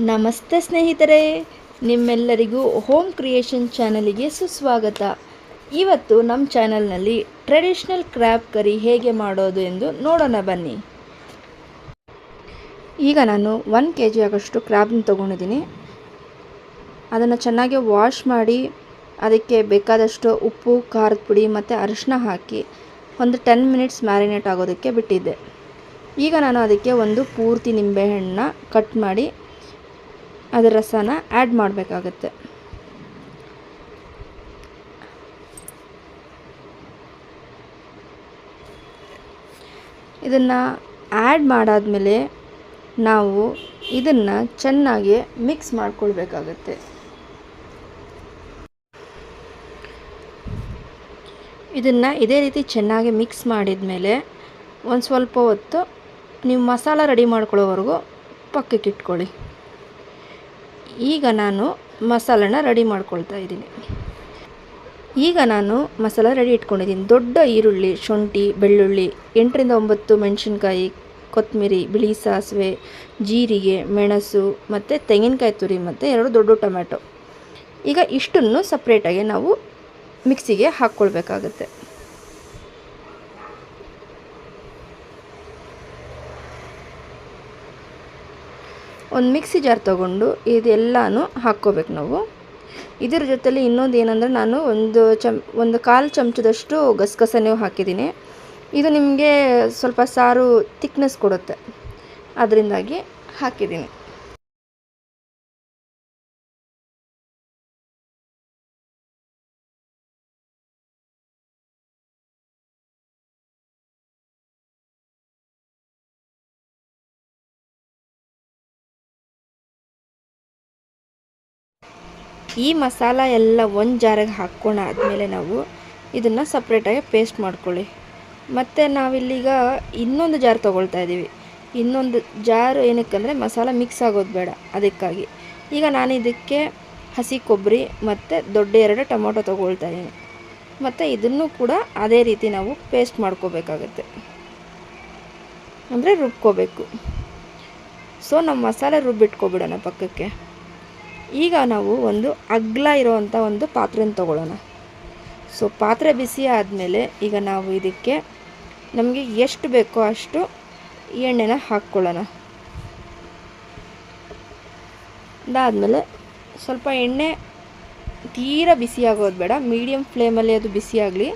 ನಮಸ್ತೆ ಸ್ನೇಹಿತರೆ, ನಿಮ್ಮೆಲ್ಲರಿಗೂ ಹೋಮ್ ಕ್ರಿಯೇಷನ್ ಚಾನಲಿಗೆ ಸುಸ್ವಾಗತ. ಇವತ್ತು ನಮ್ಮ ಚಾನಲ್ನಲ್ಲಿ ಟ್ರೆಡಿಷ್ನಲ್ ಕ್ರ್ಯಾಬ್ ಕರಿ ಹೇಗೆ ಮಾಡೋದು ಎಂದು ನೋಡೋಣ ಬನ್ನಿ. ಈಗ ನಾನು 1 kg ಆಗಷ್ಟು ಕ್ರ್ಯಾಬ್ನ ತೊಗೊಂಡಿದ್ದೀನಿ. ಅದನ್ನು ಚೆನ್ನಾಗಿ ವಾಶ್ ಮಾಡಿ ಅದಕ್ಕೆ ಬೇಕಾದಷ್ಟು ಉಪ್ಪು, ಖಾರದ ಪುಡಿ ಮತ್ತು ಅರಿಶಿನ ಹಾಕಿ ಒಂದು 10 ಮಿನಿಟ್ಸ್ ಮ್ಯಾರಿನೇಟ್ ಆಗೋದಕ್ಕೆ ಬಿಟ್ಟಿದ್ದೆ. ಈಗ ನಾನು ಅದಕ್ಕೆ ಒಂದು ಪೂರ್ತಿ ನಿಂಬೆಹಣ್ಣನ್ನ ಕಟ್ ಮಾಡಿ ಅದರ ರಸನ ಆ್ಯಡ್ ಮಾಡಬೇಕಾಗತ್ತೆ. ಇದನ್ನು ಆ್ಯಡ್ ಮಾಡಾದಮೇಲೆ ನಾವು ಇದನ್ನು ಚೆನ್ನಾಗಿ ಮಿಕ್ಸ್ ಮಾಡ್ಕೊಳ್ಬೇಕಾಗತ್ತೆ. ಇದನ್ನು ಇದೇ ರೀತಿ ಚೆನ್ನಾಗಿ ಮಿಕ್ಸ್ ಮಾಡಿದ ಮೇಲೆ ಒಂದು ಸ್ವಲ್ಪ ಹೊತ್ತು ನೀವು ಮಸಾಲ ರೆಡಿ ಮಾಡ್ಕೊಳ್ಳೋವರೆಗೂ ಪಕ್ಕಕ್ಕೆ ಇಟ್ಕೊಳ್ಳಿ. ಈಗ ನಾನು ಮಸಾಲನ ರೆಡಿ ಮಾಡ್ಕೊಳ್ತಾ ಇದ್ದೀನಿ. ಈಗ ನಾನು ಮಸಾಲ ರೆಡಿ ಇಟ್ಕೊಂಡಿದ್ದೀನಿ. ದೊಡ್ಡ ಈರುಳ್ಳಿ, ಶುಂಠಿ, ಬೆಳ್ಳುಳ್ಳಿ, 8 ರಿಂದ 9 ಮೆಣಸಿನ್ಕಾಯಿ, ಕೊತ್ತಂಬರಿ, ಬಿಳಿ ಸಾಸಿವೆ, ಜೀರಿಗೆ, ಮೆಣಸು ಮತ್ತು ತೆಂಗಿನಕಾಯಿ ತುರಿ ಮತ್ತು 2 ದೊಡ್ಡ ಟೊಮ್ಯಾಟೊ. ಈಗ ಇಷ್ಟನ್ನು ಸಪ್ರೇಟಾಗಿ ನಾವು ಮಿಕ್ಸಿಗೆ ಹಾಕ್ಕೊಳ್ಬೇಕಾಗತ್ತೆ. ಒಂದು ಮಿಕ್ಸಿ ಜಾರ್ ತೊಗೊಂಡು ಇದೆಲ್ಲನೂ ಹಾಕ್ಕೋಬೇಕು ನಾವು. ಇದರ ಜೊತೆಲಿ ಇನ್ನೊಂದು ಏನಂದರೆ ನಾನು ಒಂದು 1/4 ಚಮಚದಷ್ಟು ಗಸಗಸೆನೂ ಹಾಕಿದ್ದೀನಿ. ಇದು ನಿಮಗೆ ಸ್ವಲ್ಪ ಸಾರು ತಿಕ್ನೆಸ್ ಕೊಡುತ್ತೆ, ಅದರಿಂದಾಗಿ ಹಾಕಿದ್ದೀನಿ. ಈ ಮಸಾಲ ಎಲ್ಲ ಒಂದು ಜಾರಿಗೆ ಹಾಕ್ಕೊಂಡಾದ್ಮೇಲೆ ನಾವು ಇದನ್ನು ಸಪ್ರೇಟಾಗಿ ಪೇಸ್ಟ್ ಮಾಡ್ಕೊಳ್ಳಿ. ಮತ್ತು ನಾವಿಲ್ಲೀಗ ಇನ್ನೊಂದು ಜಾರ್ ತೊಗೊಳ್ತಾ ಇದ್ದೀವಿ. ಇನ್ನೊಂದು ಜಾರು ಏನಕ್ಕಂದರೆ ಮಸಾಲ ಮಿಕ್ಸ್ ಆಗೋದು ಬೇಡ, ಅದಕ್ಕಾಗಿ. ಈಗ ನಾನು ಇದಕ್ಕೆ ಹಸಿ ಕೊಬ್ಬರಿ ಮತ್ತು ದೊಡ್ಡ 2 ಟೊಮೊಟೊ ತೊಗೊಳ್ತಾ ಇದ್ದೀನಿ. ಮತ್ತು ಇದನ್ನು ಕೂಡ ಅದೇ ರೀತಿ ನಾವು ಪೇಸ್ಟ್ ಮಾಡ್ಕೋಬೇಕಾಗತ್ತೆ, ಅಂದರೆ ರುಬ್ಕೋಬೇಕು. ಸೊ ನಮ್ಮ ಮಸಾಲೆ ರುಬ್ಬಿಟ್ಕೊಬಿಡೋಣ ಪಕ್ಕಕ್ಕೆ. ಈಗ ನಾವು ಒಂದು ಅಗಲ ಇರೋವಂಥ ಒಂದು ಪಾತ್ರೆನ ತೊಗೊಳ್ಳೋಣ. ಸೊ ಪಾತ್ರೆ ಬಿಸಿ ಆದಮೇಲೆ ಈಗ ನಾವು ಇದಕ್ಕೆ ನಮಗೆ ಎಷ್ಟು ಬೇಕೋ ಅಷ್ಟು ಎಣ್ಣೆನ ಹಾಕ್ಕೊಳ್ಳೋಣ. ಅದಾದಮೇಲೆ ಸ್ವಲ್ಪ ಎಣ್ಣೆ ತೀರಾ ಬಿಸಿ ಆಗೋದು ಬೇಡ, ಮೀಡಿಯಮ್ ಫ್ಲೇಮಲ್ಲಿ ಅದು ಬಿಸಿ ಆಗಲಿ.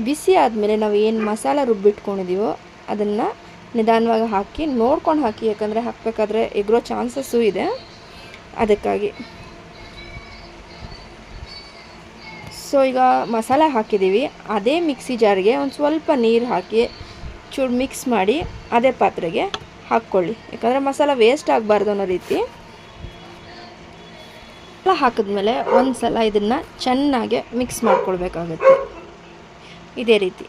ಬಿಸಿ ಆದಮೇಲೆ ನಾವು ಏನು ಮಸಾಲ ರುಬ್ಬಿಟ್ಕೊಂಡಿದ್ದೀವೋ ಅದನ್ನು ನಿಧಾನವಾಗಿ ಹಾಕಿ ನೋಡ್ಕೊಂಡು ಹಾಕಿ, ಯಾಕಂದರೆ ಹಾಕಬೇಕಾದ್ರೆ ಎಗರೋ ಚಾನ್ಸಸ್ಸು ಇದೆ, ಅದಕ್ಕಾಗಿ. ಸೊ ಈಗ ಮಸಾಲ ಹಾಕಿದ್ದೀವಿ. ಅದೇ ಮಿಕ್ಸಿ ಜಾರ್ಗೆ ಒಂದು ಸ್ವಲ್ಪ ನೀರು ಹಾಕಿ ಚೂರು ಮಿಕ್ಸ್ ಮಾಡಿ ಅದೇ ಪಾತ್ರೆಗೆ ಹಾಕ್ಕೊಳ್ಳಿ, ಯಾಕಂದರೆ ಮಸಾಲ ವೇಸ್ಟ್ ಆಗಬಾರ್ದು ಅನ್ನೋ ರೀತಿ. ಎಲ್ಲ ಹಾಕಿದ್ಮೇಲೆ ಒಂದು ಸಲ ಇದನ್ನು ಚೆನ್ನಾಗಿ ಮಿಕ್ಸ್ ಮಾಡ್ಕೊಳ್ಬೇಕಾಗತ್ತೆ, ಇದೇ ರೀತಿ.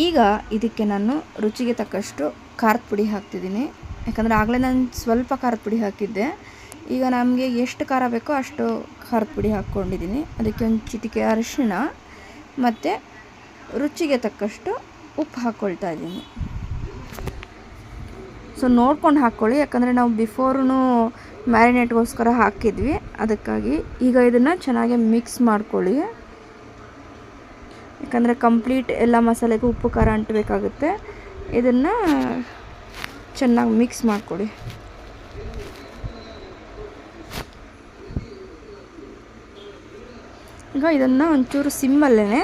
ಈಗ ಇದಕ್ಕೆ ನಾನು ರುಚಿಗೆ ತಕ್ಕಷ್ಟು ಖಾರದ ಪುಡಿ ಹಾಕ್ತಿದ್ದೀನಿ, ಯಾಕಂದರೆ ಆಗಲೇ ನಾನು ಸ್ವಲ್ಪ ಖಾರದ ಪುಡಿ ಹಾಕಿದ್ದೆ. ಈಗ ನಮಗೆ ಎಷ್ಟು ಖಾರ ಬೇಕೋ ಅಷ್ಟು ಖಾರದ ಪುಡಿ ಹಾಕ್ಕೊಂಡಿದ್ದೀನಿ. ಅದಕ್ಕೆ ಒಂದು ಚಿಟಿಕೆ ಅರಿಶಿಣ ಮತ್ತು ರುಚಿಗೆ ತಕ್ಕಷ್ಟು ಉಪ್ಪು ಹಾಕ್ಕೊಳ್ತಾ ಇದ್ದೀನಿ. ಸೊ ನೋಡ್ಕೊಂಡು ಹಾಕ್ಕೊಳ್ಳಿ, ಯಾಕಂದರೆ ನಾವು ಬಿಫೋರೂ ಮ್ಯಾರಿನೇಟ್ಗೋಸ್ಕರ ಹಾಕಿದ್ವಿ, ಅದಕ್ಕಾಗಿ. ಈಗ ಇದನ್ನು ಚೆನ್ನಾಗಿ ಮಿಕ್ಸ್ ಮಾಡ್ಕೊಳ್ಳಿ, ಯಾಕಂದರೆ ಕಂಪ್ಲೀಟ್ ಎಲ್ಲ ಮಸಾಲೆಗೂ ಉಪ್ಪು ಖಾರ ಅಂಟಬೇಕಾಗುತ್ತೆ. ಇದನ್ನು ಚೆನ್ನಾಗಿ ಮಿಕ್ಸ್ ಮಾಡ್ಕೊಳ್ಳಿ. ಈಗ ಇದನ್ನು ಒಂಚೂರು ಸಿಮ್ಮಲ್ಲೇ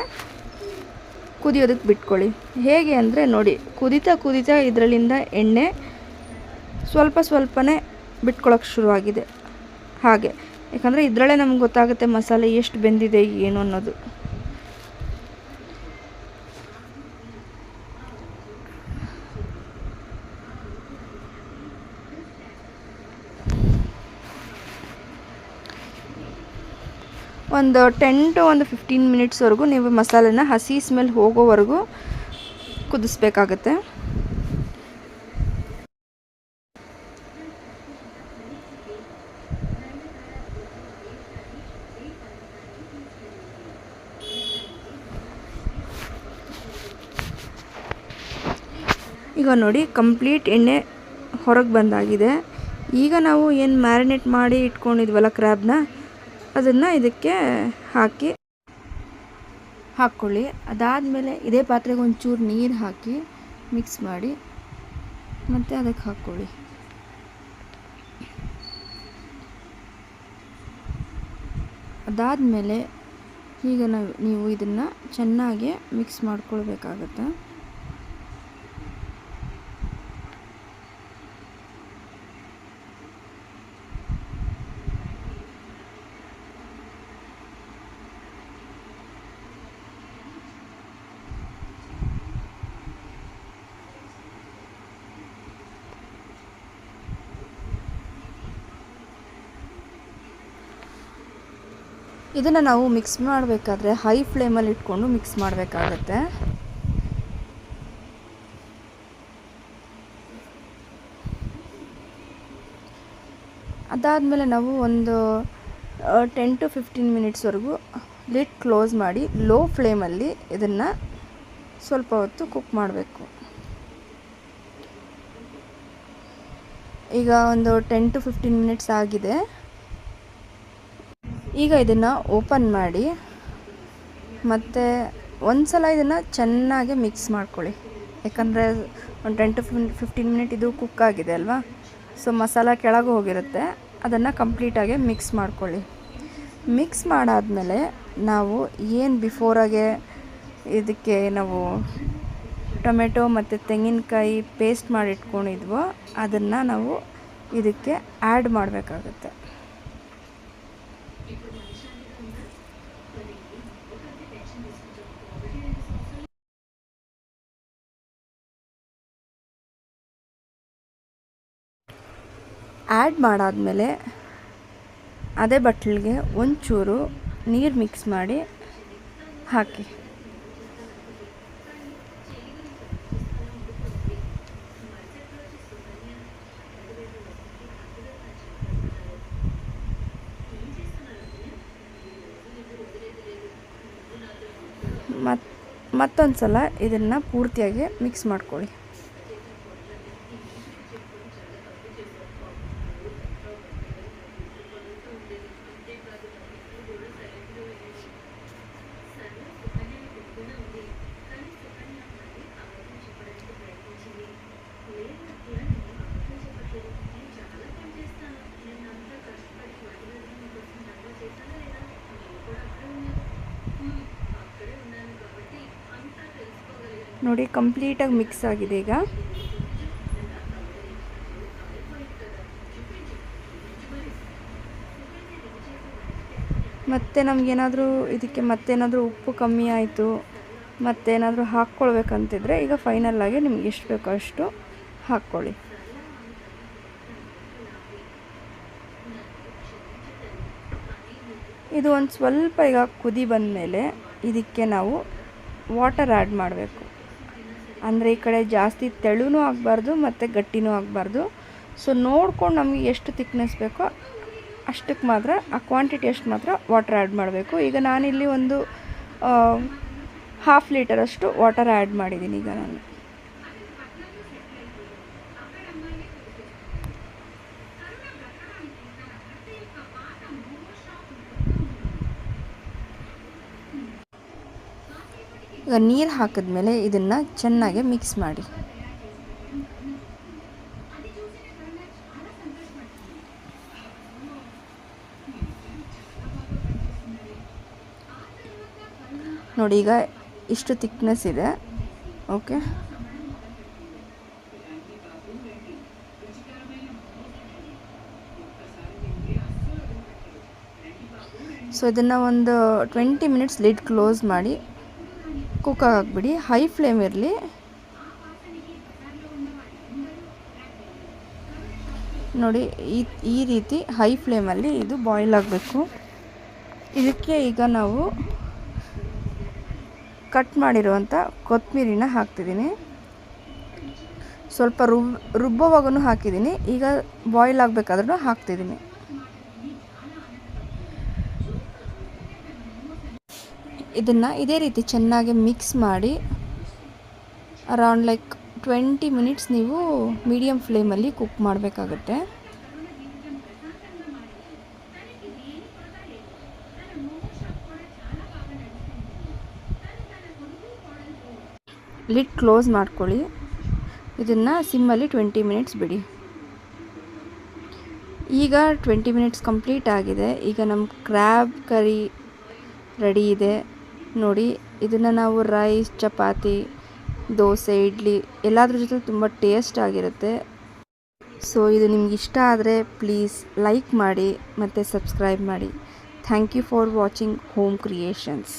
ಕುದಿಯೋದಕ್ಕೆ ಬಿಟ್ಕೊಳ್ಳಿ. ಹೇಗೆ ಅಂದರೆ ನೋಡಿ, ಕುದೀತಾ ಇದರಲ್ಲಿಂದ ಎಣ್ಣೆ ಸ್ವಲ್ಪನೇ ಬಿಟ್ಕೊಳ್ಳೋಕೆ ಶುರುವಾಗಿದೆ. ಹಾಗೆ, ಯಾಕಂದರೆ ಇದರಲ್ಲೇ ನಮ್ಗೆ ಗೊತ್ತಾಗುತ್ತೆ ಮಸಾಲೆ ಎಷ್ಟು ಬೆಂದಿದೆ ಏನು ಅನ್ನೋದು. ಒಂದು 10 to 15 ಮಿನಿಟ್ಸ್ವರೆಗೂ ನೀವು ಮಸಾಲೆನ ಹಸಿ ಸ್ಮೆಲ್ ಹೋಗೋವರೆಗೂ ಕುದಿಸ್ಬೇಕಾಗತ್ತೆ. ಈಗ ನೋಡಿ ಕಂಪ್ಲೀಟ್ ಎಣ್ಣೆ ಹೊರಗೆ ಬಂದಾಗಿದೆ. ಈಗ ನಾವು ಏನು ಮ್ಯಾರಿನೇಟ್ ಮಾಡಿ ಇಟ್ಕೊಂಡಿದ್ವಲ್ಲ ಕ್ರ್ಯಾಬ್ನ, ಅದನ್ನು ಇದಕ್ಕೆ ಹಾಕ್ಕೊಳ್ಳಿ. ಅದಾದಮೇಲೆ ಇದೇ ಪಾತ್ರೆಗೆ ಒಂಚೂರು ನೀರು ಹಾಕಿ ಮಿಕ್ಸ್ ಮಾಡಿ ಮತ್ತು ಅದಕ್ಕೆ ಹಾಕ್ಕೊಳ್ಳಿ. ಅದಾದಮೇಲೆ ಈಗ ನೀವು ಇದನ್ನು ಚೆನ್ನಾಗಿ ಮಿಕ್ಸ್ ಮಾಡ್ಕೊಳ್ಬೇಕಾಗತ್ತೆ. ಇದನ್ನು ನಾವು ಮಿಕ್ಸ್ ಮಾಡಬೇಕಾದ್ರೆ ಹೈ ಫ್ಲೇಮಲ್ಲಿ ಇಟ್ಕೊಂಡು ಮಿಕ್ಸ್ ಮಾಡಬೇಕಾಗತ್ತೆ. ಅದಾದಮೇಲೆ ನಾವು ಒಂದು 10 to 15 ಮಿನಿಟ್ಸ್ವರೆಗೂ ಲಿಡ್ ಕ್ಲೋಸ್ ಮಾಡಿ ಲೋ ಫ್ಲೇಮಲ್ಲಿ ಇದನ್ನು ಸ್ವಲ್ಪ ಹೊತ್ತು ಕುಕ್ ಮಾಡಬೇಕು. ಈಗ ಒಂದು 10 to 15 ಮಿನಿಟ್ಸ್ ಆಗಿದೆ. ಈಗ ಇದನ್ನು ಓಪನ್ ಮಾಡಿ ಮತ್ತು ಒಂದು ಸಲ ಇದನ್ನು ಚೆನ್ನಾಗಿ ಮಿಕ್ಸ್ ಮಾಡ್ಕೊಳ್ಳಿ. ಯಾಕಂದರೆ ಒಂದು 10 to 15 ಮಿನಿಟ್ ಇದು ಕುಕ್ ಆಗಿದೆ ಅಲ್ವಾ, ಸೊ ಮಸಾಲ ಕೆಳಗೆ ಹೋಗಿರುತ್ತೆ. ಅದನ್ನು ಕಂಪ್ಲೀಟಾಗಿ ಮಿಕ್ಸ್ ಮಾಡ್ಕೊಳ್ಳಿ. ಮಿಕ್ಸ್ ಮಾಡಾದಮೇಲೆ ನಾವು ಏನು ಬಿಫೋರಾಗೆ ಇದಕ್ಕೆ ನಾವು ಟೊಮೆಟೊ ಮತ್ತು ತೆಂಗಿನಕಾಯಿ ಪೇಸ್ಟ್ ಮಾಡಿ ಇಟ್ಕೊಂಡಿದ್ವೋ ಅದನ್ನು ನಾವು ಇದಕ್ಕೆ ಆ್ಯಡ್ ಮಾಡಬೇಕಾಗುತ್ತೆ. ಆ್ಯಡ್ ಮಾಡಾದಮೇಲೆ ಅದೇ ಬಟ್ಲಿಗೆ ಒಂಚೂರು ನೀರು ಮಿಕ್ಸ್ ಮಾಡಿ ಹಾಕಿ. ಮತ್ತೊಂದು ಸಲ ಇದನ್ನು ಪೂರ್ತಿಯಾಗಿ ಮಿಕ್ಸ್ ಮಾಡ್ಕೊಳ್ಳಿ. ನೋಡಿ ಕಂಪ್ಲೀಟಾಗಿ ಮಿಕ್ಸ್ ಆಗಿದೆ. ಈಗ ಮತ್ತೆ ನಮಗೇನಾದರೂ ಇದಕ್ಕೆ ಮತ್ತೇನಾದರೂ ಉಪ್ಪು ಕಮ್ಮಿ ಆಯಿತು, ಮತ್ತೇನಾದರೂ ಹಾಕ್ಕೊಳ್ಬೇಕಂತಿದ್ರೆ ಈಗ ಫೈನಲ್ಲಾಗಿ ನಿಮ್ಗೆ ಎಷ್ಟು ಬೇಕೋ ಅಷ್ಟು ಹಾಕ್ಕೊಳ್ಳಿ. ಇದು ಒಂದು ಸ್ವಲ್ಪ ಈಗ ಕುದಿ ಬಂದಮೇಲೆ ಇದಕ್ಕೆ ನಾವು ವಾಟರ್ ಆ್ಯಡ್ ಮಾಡಬೇಕು. ಅಂದರೆ ಈ ಕಡೆ ಜಾಸ್ತಿ ತೆಳುನೂ ಆಗಬಾರ್ದು ಮತ್ತು ಗಟ್ಟಿನೂ ಆಗಬಾರ್ದು. ಸೊ ನೋಡ್ಕೊಂಡು ನಮಗೆ ಎಷ್ಟು ಥಿಕ್ನೆಸ್ ಬೇಕೋ ಅಷ್ಟಕ್ಕೆ ಮಾತ್ರ, ಆ ಕ್ವಾಂಟಿಟಿ ಅಷ್ಟು ಮಾತ್ರ ವಾಟರ್ ಆ್ಯಡ್ ಮಾಡಬೇಕು. ಈಗ ನಾನಿಲ್ಲಿ ಒಂದು 1/2 ಲೀಟರಷ್ಟು ವಾಟರ್ ಆ್ಯಡ್ ಮಾಡಿದ್ದೀನಿ. ಈಗ ನಾನು ಈಗ ನೀರು ಹಾಕಿದ್ಮೇಲೆ ಇದನ್ನು ಚೆನ್ನಾಗಿ ಮಿಕ್ಸ್ ಮಾಡಿ. ನೋಡಿ ಈಗ ಇಷ್ಟು ಥಿಕ್ನೆಸ್ ಇದೆ. ಓಕೆ, ಸೊ ಇದನ್ನು ಒಂದು 20 ಮಿನಿಟ್ಸ್ ಲಿಡ್ ಕ್ಲೋಸ್ ಮಾಡಿ ಕುಕ್ ಆಗಿಬಿಡಿ. ಹೈ ಫ್ಲೇಮ್ ಇರಲಿ. ನೋಡಿ ಈ ರೀತಿ ಹೈ ಫ್ಲೇಮಲ್ಲಿ ಇದು ಬಾಯ್ಲ್ ಆಗಬೇಕು. ಇದಕ್ಕೆ ಈಗ ನಾವು ಕಟ್ ಮಾಡಿರುವಂಥ ಕೊತ್ತಂಬರಿನ ಹಾಕ್ತಿದ್ದೀನಿ. ಸ್ವಲ್ಪ ರುಬ್ಬುವಾಗೂ ಹಾಕಿದ್ದೀನಿ. ಈಗ ಬಾಯ್ಲ್ ಆಗಬೇಕಾದ್ರೂ ಹಾಕ್ತಿದ್ದೀನಿ. ಇದನ್ನು ಇದೇ ರೀತಿ ಚೆನ್ನಾಗಿ ಮಿಕ್ಸ್ ಮಾಡಿ ಅರೌಂಡ್ ಲೈಕ್ 20 ಮಿನಿಟ್ಸ್ ನೀವು ಮೀಡಿಯಮ್ ಫ್ಲೇಮಲ್ಲಿ ಕುಕ್ ಮಾಡಬೇಕಾಗುತ್ತೆ. ಲಿಡ್ ಕ್ಲೋಸ್ ಮಾಡ್ಕೊಳ್ಳಿ. ಇದನ್ನು ಸಿಮ್ಮಲ್ಲಿ 20 ಮಿನಿಟ್ಸ್ ಬಿಡಿ. ಈಗ 20 ಮಿನಿಟ್ಸ್ ಕಂಪ್ಲೀಟ್ ಆಗಿದೆ. ಈಗ ನಮ್ಮ ಕ್ರ್ಯಾಬ್ ಕರಿ ರೆಡಿ ಇದೆ ನೋಡಿ. ಇದನ್ನು ನಾವು ರೈಸ್, ಚಪಾತಿ, ದೋಸೆ, ಇಡ್ಲಿ ಎಲ್ಲದ್ರ ಜೊತೆ ತುಂಬ ಟೇಸ್ಟ್ ಆಗಿರುತ್ತೆ. ಸೊ ಇದು ನಿಮ್ಗೆ ಇಷ್ಟ ಆದರೆ ಪ್ಲೀಸ್ ಲೈಕ್ ಮಾಡಿ ಮತ್ತು ಸಬ್ಸ್ಕ್ರೈಬ್ ಮಾಡಿ. Thank you for watching Home creations.